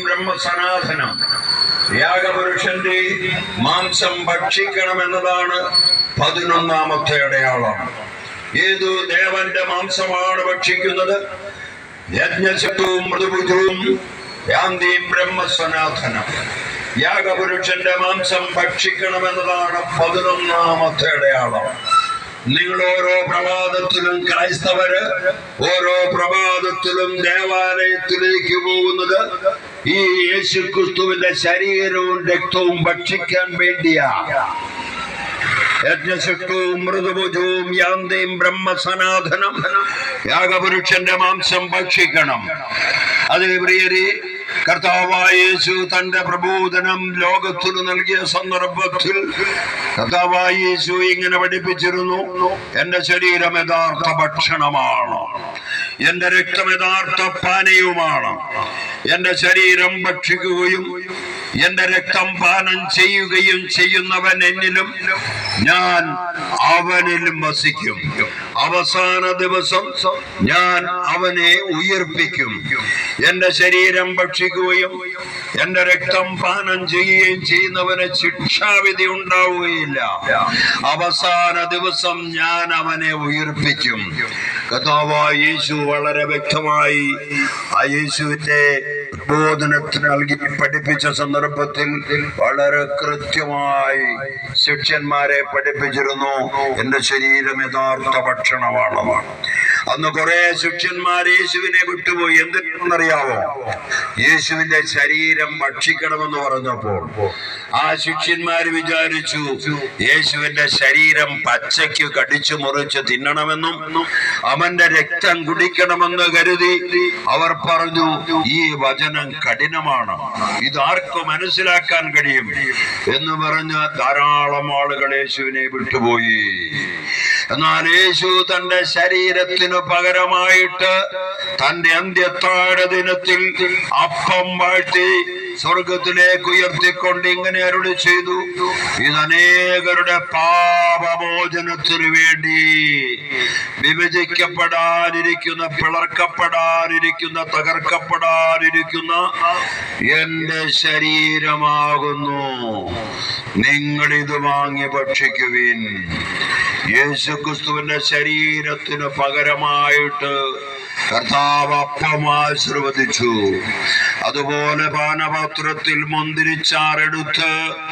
ബ്രഹ്മസനാതനം. യാഗപുരുഷന്റെ മാംസം ഭക്ഷിക്കണമെന്നതാണ് 11ാമത്തെ അടയാളം. ഏതു ദേവന്റെ മാംസമാണ് ഭക്ഷിക്കുന്നത്? യജ്ഞശക്തവും മൃദുഭുജവും യാന്തിയും ബ്രഹ്മസനാതനം. യാഗപുരുഷന്റെ മാംസം ഭക്ഷിക്കണമെന്നതാണ് 11ാമത്തെ അടയാളം. നിങ്ങൾ ഓരോ പ്രഭാതത്തിലും, ക്രൈസ്തവര് ഓരോ പ്രഭാതത്തിലും ദേവാലയത്തിലേക്ക് പോകുന്നത് ഈ യേശുക്രിസ്തുവിന്റെ ശരീരവും രക്തവും ഭക്ഷിക്കാൻ വേണ്ടിയാ. യജ്ഞശക്തവും മൃദുഭുജവും യാന്തിയും ബ്രഹ്മസനാതനം. യാഗപുരുഷന്റെ മാംസം ഭക്ഷിക്കണം. അതേ പ്രിയരെ, കർത്താവായ യേശു തന്റെ പ്രബോധനം ലോകത്തിനു നൽകിയ സന്ദർഭത്തിൽ കർത്താവായ യേശു ഇങ്ങനെ പഠിപ്പിച്ചിരുന്നു: എന്റെ ശരീരം യഥാർത്ഥ ഭക്ഷണമാണ്, എന്റെ രക്തം യഥാർത്ഥ പാനീയവുമാണ്. എന്റെ ശരീരം ഭക്ഷിക്കുകയും എന്റെ രക്തം പാനം ചെയ്യുകയും ചെയ്യുന്നവൻ എന്നിലും ഞാൻ അവനിലും വസിക്കും. അവസാന ദിവസം ഞാൻ അവനെ ഉയർപ്പിക്കും. എന്റെ ശരീരം ഭക്ഷിക്കുകയും എന്റെ രക്തം പാനം ചെയ്യുകയും ചെയ്യുന്നവന് ശിക്ഷാവിധി ഉണ്ടാവുകയില്ല. അവസാന ദിവസം ഞാൻ അവനെ ഉയർപ്പിക്കും. കർത്താവായ യേശു വളരെ വ്യക്തമായി ആ യേശുവിന്റെ ബോധനത്തിന് നൽകി പഠിപ്പിച്ച സന്ദർഭത്തിൽ വളരെ കൃത്യമായി ശിഷ്യന്മാരെ പഠിപ്പിച്ചിരുന്നു: എന്റെ ശരീരം യഥാർത്ഥ ഭക്ഷണമാണ്. അന്ന് കുറെ ശിഷ്യന്മാർ യേശുവിനെ വിട്ടുപോയി. എന്തിനറിയാവോ? യേശുവിന്റെ ശരീരം ഭക്ഷിക്കണമെന്ന് പറഞ്ഞപ്പോൾ ആ ശിഷ്യന്മാര് വിചാരിച്ചു യേശുവിന്റെ ശരീരം പച്ചയ്ക്ക് കടിച്ചു മുറിച്ച് തിന്നണമെന്നും അവന്റെ രക്തം കുടിക്കണമെന്ന് കരുതി അവർ പറഞ്ഞു, ഈ വചനം കഠിനമാണ്, ഇതാർക്ക് മനസ്സിലാക്കാൻ കഴിയും എന്ന് പറഞ്ഞ് ധാരാളം ആളുകൾ യേശുവിനെ വിട്ടുപോയി. എന്നാൽ യേശു തന്റെ ശരീരത്തിനു പകരമായിട്ട് തന്റെ അന്ത്യത്താഴ ദിനത്തിൽ അപ്പം വാഴ്ത്തി സ്വർഗത്തിലേക്ക് ഉയർത്തിക്കൊണ്ട് ഇങ്ങനെ അരുളി ചെയ്തു: ഇത് അനേകരുടെ പാപമോചനത്തിനു വേണ്ടി വിഭജിക്കപ്പെടാനിരിക്കുന്ന, പിളർക്കപ്പെടാനിരിക്കുന്ന, തകർക്കപ്പെടാനിരിക്കുന്ന എന്റെ ശരീരമാകുന്നു. നിങ്ങൾ ഇത് വാങ്ങി ഭക്ഷിക്കുവിൻ. യേശുക്രിസ്തുവിന്റെ ശരീരത്തിന് പകരമായിട്ട് കർത്താവ് അപ്പം ആശീർവദിച്ചു. അതുപോലെ പാനപാത്രത്തിൽ മുന്തിരിച്ചാറെടുത്ത്